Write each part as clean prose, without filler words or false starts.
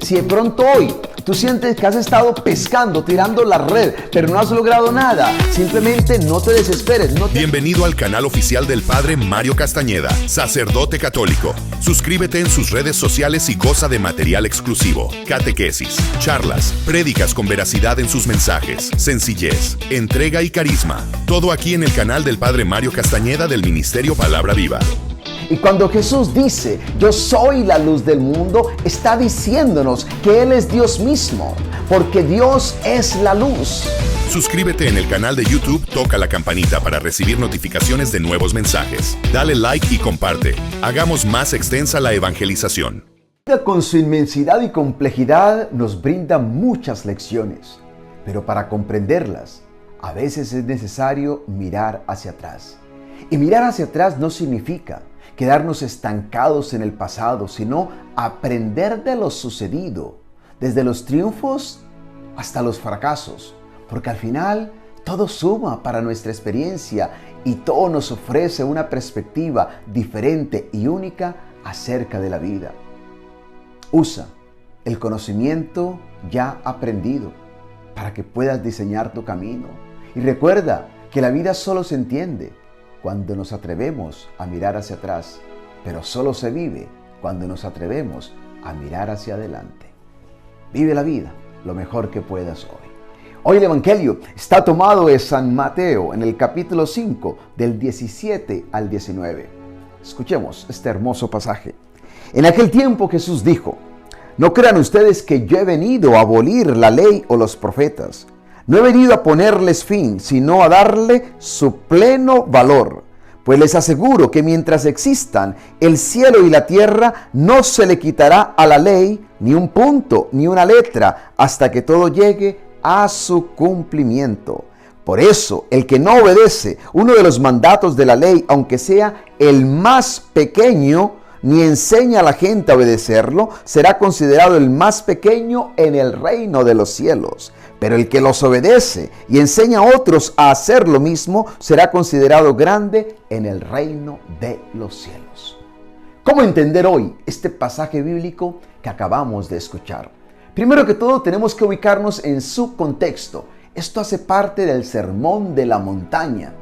Si de pronto hoy tú sientes que has estado pescando, tirando la red, pero no has logrado nada, simplemente no te desesperes. Bienvenido al canal oficial del Padre Mario Castañeda, sacerdote católico. Suscríbete en sus redes sociales y goza de material exclusivo, catequesis, charlas, prédicas con veracidad en sus mensajes, sencillez, entrega y carisma. Todo aquí en el canal del Padre Mario Castañeda del Ministerio Palabra Viva. Y cuando Jesús dice, yo soy la luz del mundo, está diciéndonos que Él es Dios mismo, porque Dios es la luz. Suscríbete en el canal de YouTube, toca la campanita para recibir notificaciones de nuevos mensajes. Dale like y comparte. Hagamos más extensa la evangelización. Con su inmensidad y complejidad nos brinda muchas lecciones, pero para comprenderlas, a veces es necesario mirar hacia atrás. Y mirar hacia atrás no significa quedarnos estancados en el pasado, sino aprender de lo sucedido, desde los triunfos hasta los fracasos, porque al final todo suma para nuestra experiencia y todo nos ofrece una perspectiva diferente y única acerca de la vida. Usa el conocimiento ya aprendido para que puedas diseñar tu camino. Y recuerda que la vida solo se entiende cuando nos atrevemos a mirar hacia atrás, pero solo se vive cuando nos atrevemos a mirar hacia adelante. Vive la vida lo mejor que puedas hoy. Hoy el Evangelio está tomado de San Mateo en el capítulo 5 del 17 al 19. Escuchemos este hermoso pasaje. En aquel tiempo Jesús dijo, no crean ustedes que yo he venido a abolir la ley o los profetas. No he venido a ponerles fin, sino a darle su pleno valor. Pues les aseguro que mientras existan el cielo y la tierra, no se le quitará a la ley ni un punto, ni una letra, hasta que todo llegue a su cumplimiento. Por eso, el que no obedece uno de los mandatos de la ley, aunque sea el más pequeño, ni enseña a la gente a obedecerlo, será considerado el más pequeño en el reino de los cielos. Pero el que los obedece y enseña a otros a hacer lo mismo, será considerado grande en el reino de los cielos. ¿Cómo entender hoy este pasaje bíblico que acabamos de escuchar? Primero que todo, tenemos que ubicarnos en su contexto. Esto hace parte del Sermón de la Montaña,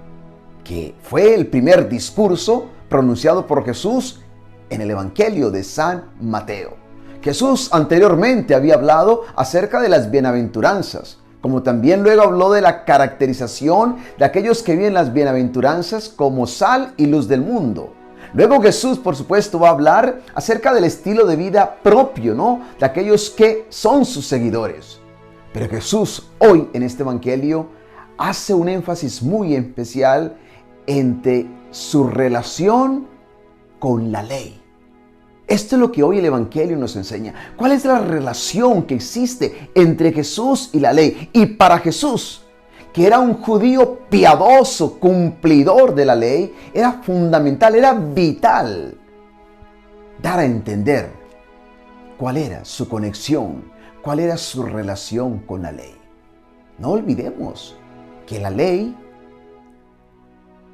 que fue el primer discurso pronunciado por Jesús en el Evangelio de San Mateo. Jesús anteriormente había hablado acerca de las bienaventuranzas, como también luego habló de la caracterización de aquellos que viven las bienaventuranzas como sal y luz del mundo. Luego Jesús, por supuesto, va a hablar acerca del estilo de vida propio, ¿no?, de aquellos que son sus seguidores. Pero Jesús hoy en este Evangelio hace un énfasis muy especial entre su relación con la ley. Esto es lo que hoy el Evangelio nos enseña. ¿Cuál es la relación que existe entre Jesús y la ley? Y para Jesús, que era un judío piadoso, cumplidor de la ley, era fundamental, era vital dar a entender cuál era su conexión, cuál era su relación con la ley. No olvidemos que la ley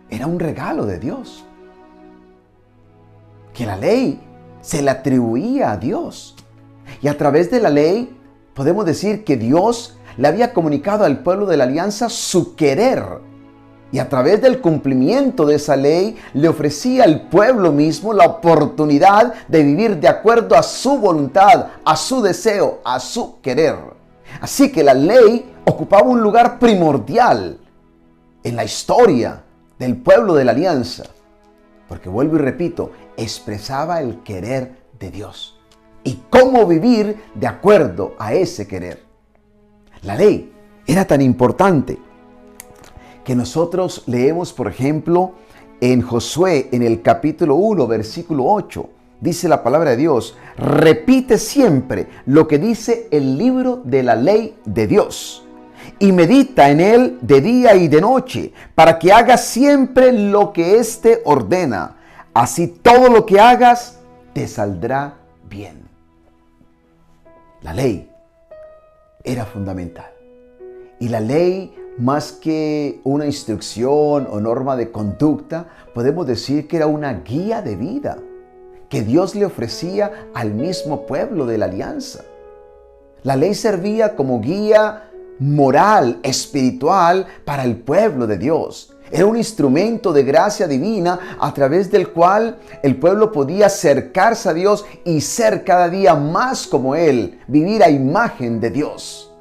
era un regalo de Dios, que la ley se le atribuía a Dios. Y a través de la ley podemos decir que Dios le había comunicado al pueblo de la alianza su querer. Y a través del cumplimiento de esa ley le ofrecía al pueblo mismo la oportunidad de vivir de acuerdo a su voluntad, a su deseo, a su querer. Así que la ley ocupaba un lugar primordial en la historia del pueblo de la alianza. Porque vuelvo y repito, expresaba el querer de Dios y cómo vivir de acuerdo a ese querer. La ley era tan importante que nosotros leemos, por ejemplo, en Josué, en el capítulo 1, versículo 8, dice la palabra de Dios, repite siempre lo que dice el libro de la ley de Dios y medita en él de día y de noche, para que hagas siempre lo que éste ordena. Así todo lo que hagas te saldrá bien. La ley era fundamental. Y la ley, más que una instrucción o norma de conducta, podemos decir que era una guía de vida que Dios le ofrecía al mismo pueblo de la alianza. La ley servía como guía moral, espiritual para el pueblo de Dios. Era un instrumento de gracia divina a través del cual el pueblo podía acercarse a Dios y ser cada día más como Él, vivir a imagen de Dios.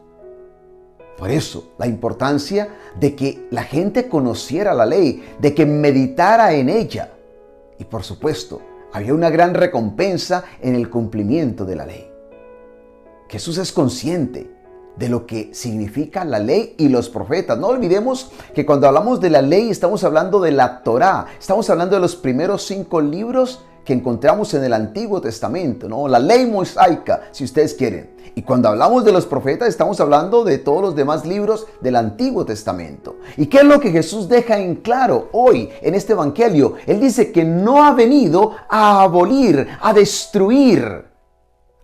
Por eso, la importancia de que la gente conociera la ley, de que meditara en ella. Y por supuesto, había una gran recompensa en el cumplimiento de la ley. Jesús es consciente de lo que significa la ley y los profetas. No olvidemos que cuando hablamos de la ley estamos hablando de la Torá. Estamos hablando de los primeros 5 libros que encontramos en el Antiguo Testamento, ¿no? La ley mosaica, si ustedes quieren. Y cuando hablamos de los profetas estamos hablando de todos los demás libros del Antiguo Testamento. ¿Y qué es lo que Jesús deja en claro hoy en este evangelio? Él dice que no ha venido a abolir, a destruir,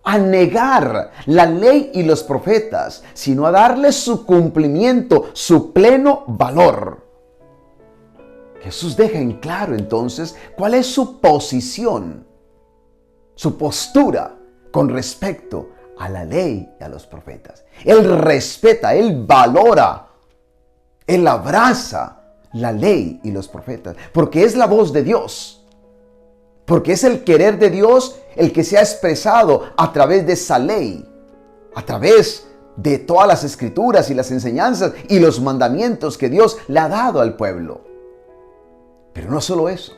a negar la ley y los profetas, sino a darles su cumplimiento, su pleno valor. Jesús deja en claro entonces cuál es su posición, su postura con respecto a la ley y a los profetas. Él respeta, Él valora, Él abraza la ley y los profetas, porque es la voz de Dios. Porque es el querer de Dios el que se ha expresado a través de esa ley, a través de todas las escrituras y las enseñanzas y los mandamientos que Dios le ha dado al pueblo. Pero no solo eso.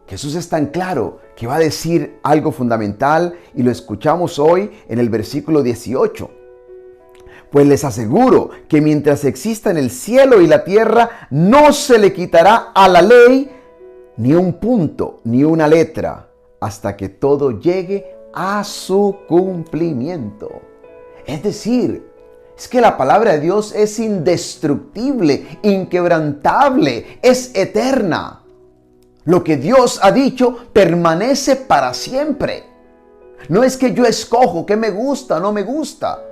Jesús es tan claro que va a decir algo fundamental y lo escuchamos hoy en el versículo 18. Pues les aseguro que mientras existan el cielo y la tierra, no se le quitará a la ley ni un punto, ni una letra, hasta que todo llegue a su cumplimiento. Es decir, es que la palabra de Dios es indestructible, inquebrantable, es eterna. Lo que Dios ha dicho permanece para siempre. No es que yo escojo qué me gusta o no me gusta.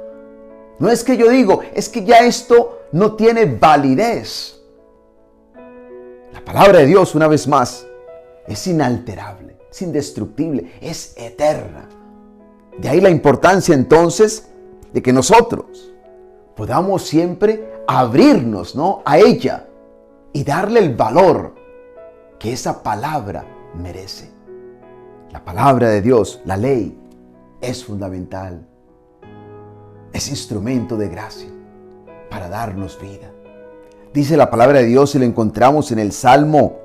No es que yo digo, es que ya esto no tiene validez. La palabra de Dios, una vez más, es inalterable, es indestructible, es eterna. De ahí la importancia entonces de que nosotros podamos siempre abrirnos, ¿no?, a ella y darle el valor que esa palabra merece. La palabra de Dios, la ley, es fundamental. Es instrumento de gracia para darnos vida. Dice la palabra de Dios y lo encontramos en el Salmo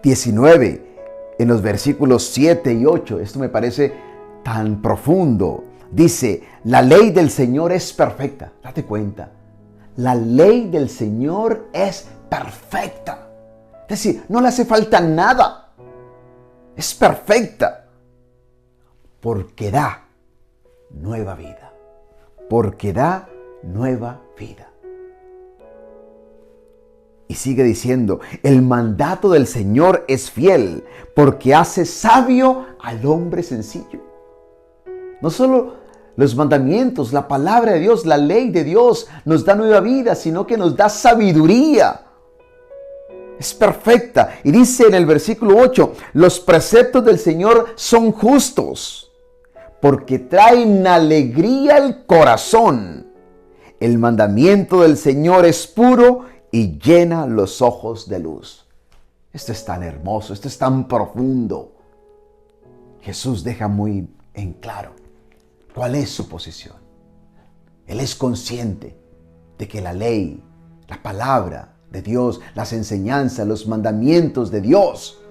19, en los versículos 7 y 8. Esto me parece tan profundo. Dice, la ley del Señor es perfecta. Date cuenta. La ley del Señor es perfecta. Es decir, no le hace falta nada. Es perfecta. Porque da nueva vida. Porque da nueva vida. Y sigue diciendo, el mandato del Señor es fiel, porque hace sabio al hombre sencillo. No solo los mandamientos, la palabra de Dios, la ley de Dios nos da nueva vida, sino que nos da sabiduría. Es perfecta. Y dice en el versículo 8, los preceptos del Señor son justos, porque traen alegría al corazón. El mandamiento del Señor es puro y llena los ojos de luz. Esto es tan hermoso, esto es tan profundo. Jesús deja muy en claro cuál es su posición. Él es consciente de que la ley, la palabra de Dios, las enseñanzas, los mandamientos de Dios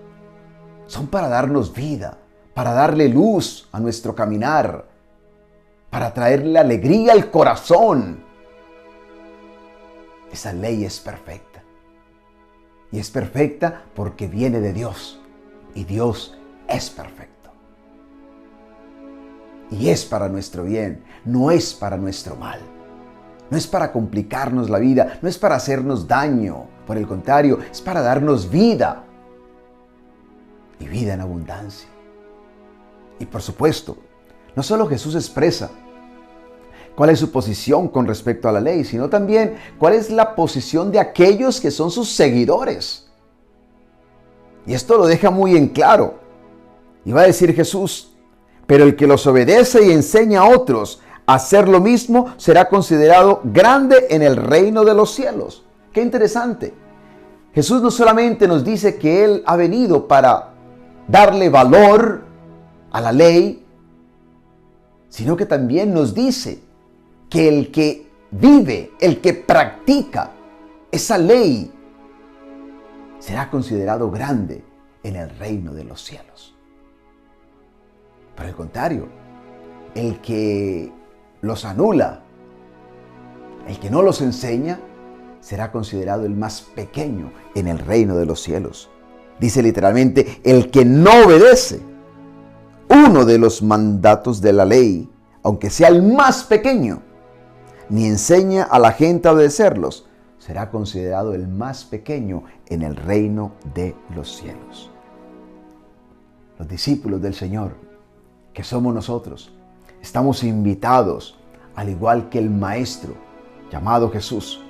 son para darnos vida, para darle luz a nuestro caminar, para traerle alegría al corazón. Esa ley es perfecta. Y es perfecta porque viene de Dios. Y Dios es perfecto. Y es para nuestro bien, no es para nuestro mal. No es para complicarnos la vida, no es para hacernos daño. Por el contrario, es para darnos vida. Y vida en abundancia. Y por supuesto, no solo Jesús expresa cuál es su posición con respecto a la ley, sino también cuál es la posición de aquellos que son sus seguidores. Y esto lo deja muy en claro. Y va a decir Jesús: pero el que los obedece y enseña a otros a hacer lo mismo será considerado grande en el reino de los cielos. Qué interesante. Jesús no solamente nos dice que Él ha venido para darle valor a la ley, sino que también nos dice que el que vive, el que practica esa ley, será considerado grande en el reino de los cielos. Por el contrario, el que los anula, el que no los enseña, será considerado el más pequeño en el reino de los cielos. Dice literalmente, el que no obedece uno de los mandatos de la ley, aunque sea el más pequeño, ni enseña a la gente a obedecerlos, será considerado el más pequeño en el reino de los cielos. Los discípulos del Señor, que somos nosotros, estamos invitados, al igual que el Maestro llamado Jesús,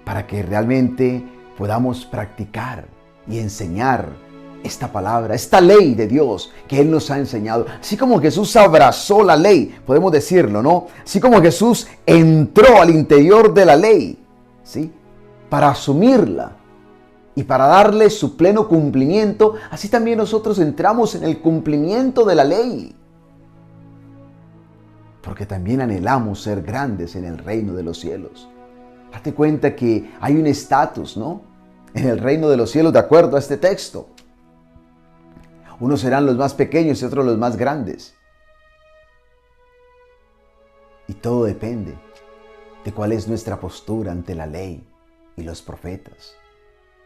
para que realmente podamos practicar y enseñar esta palabra, esta ley de Dios que Él nos ha enseñado. Así como Jesús abrazó la ley, podemos decirlo, ¿no? Así como Jesús entró al interior de la ley, ¿sí?, para asumirla y para darle su pleno cumplimiento, así también nosotros entramos en el cumplimiento de la ley. Porque también anhelamos ser grandes en el reino de los cielos. Date cuenta que hay un estatus, ¿no?, en el reino de los cielos de acuerdo a este texto. Unos serán los más pequeños y otros los más grandes. Y todo depende de cuál es nuestra postura ante la ley y los profetas.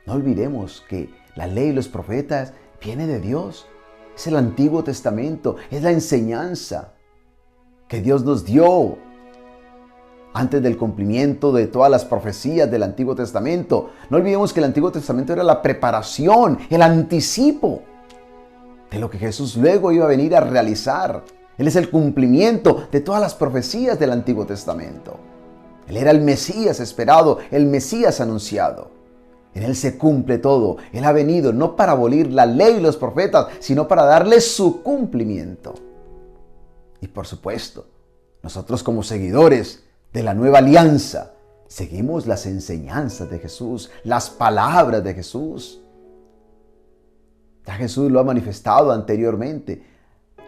No olvidemos que la ley y los profetas viene de Dios. Es el Antiguo Testamento, es la enseñanza que Dios nos dio antes del cumplimiento de todas las profecías del Antiguo Testamento. No olvidemos que el Antiguo Testamento era la preparación, el anticipo de lo que Jesús luego iba a venir a realizar. Él es el cumplimiento de todas las profecías del Antiguo Testamento. Él era el Mesías esperado, el Mesías anunciado. En Él se cumple todo. Él ha venido no para abolir la ley y los profetas, sino para darle su cumplimiento. Y por supuesto, nosotros como seguidores de la nueva alianza, seguimos las enseñanzas de Jesús, las palabras de Jesús. Ya Jesús lo ha manifestado anteriormente,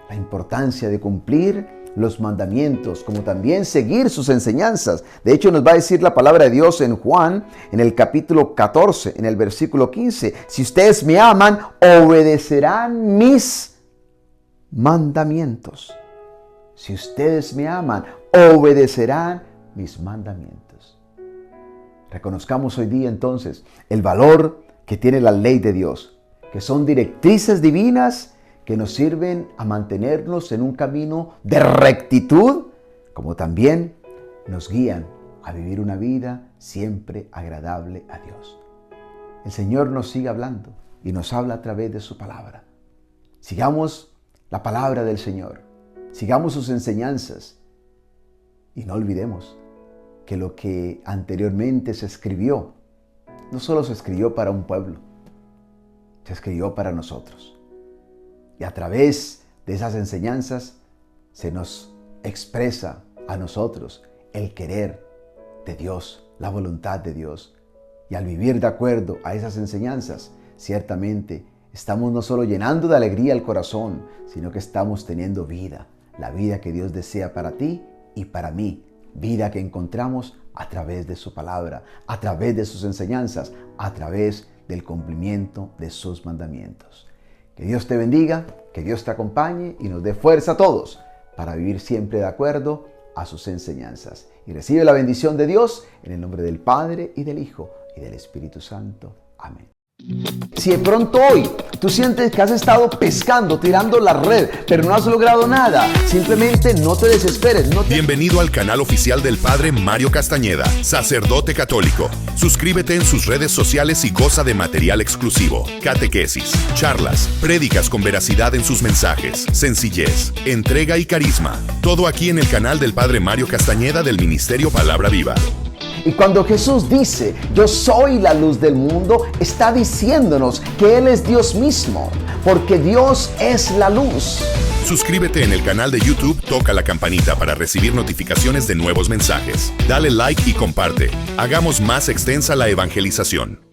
la importancia de cumplir los mandamientos, como también seguir sus enseñanzas. De hecho, nos va a decir la palabra de Dios en Juan, en el capítulo 14, en el versículo 15. Si ustedes me aman, obedecerán mis mandamientos. Si ustedes me aman, obedecerán mis mandamientos. Reconozcamos hoy día entonces el valor que tiene la ley de Dios, que son directrices divinas que nos sirven a mantenernos en un camino de rectitud, como también nos guían a vivir una vida siempre agradable a Dios. El Señor nos sigue hablando y nos habla a través de su palabra. Sigamos la palabra del Señor, sigamos sus enseñanzas y no olvidemos que lo que anteriormente se escribió, no solo se escribió para un pueblo, se escribió para nosotros. Y a través de esas enseñanzas se nos expresa a nosotros el querer de Dios, la voluntad de Dios. Y al vivir de acuerdo a esas enseñanzas, ciertamente estamos no solo llenando de alegría el corazón, sino que estamos teniendo vida, la vida que Dios desea para ti y para mí, vida que encontramos a través de su palabra, a través de sus enseñanzas, a través del cumplimiento de sus mandamientos. Que Dios te bendiga, que Dios te acompañe y nos dé fuerza a todos para vivir siempre de acuerdo a sus enseñanzas. Y recibe la bendición de Dios en el nombre del Padre y del Hijo y del Espíritu Santo. Amén. Si de pronto hoy tú sientes que has estado pescando, tirando la red, pero no has logrado nada, simplemente no te desesperes. Bienvenido al canal oficial del Padre Mario Castañeda, sacerdote católico. Suscríbete en sus redes sociales y goza de material exclusivo, catequesis, charlas, prédicas con veracidad en sus mensajes, sencillez, entrega y carisma. Todo aquí en el canal del Padre Mario Castañeda del Ministerio Palabra Viva. Y cuando Jesús dice, yo soy la luz del mundo, está diciéndonos que Él es Dios mismo, porque Dios es la luz. Suscríbete en el canal de YouTube, toca la campanita para recibir notificaciones de nuevos mensajes. Dale like y comparte. Hagamos más extensa la evangelización.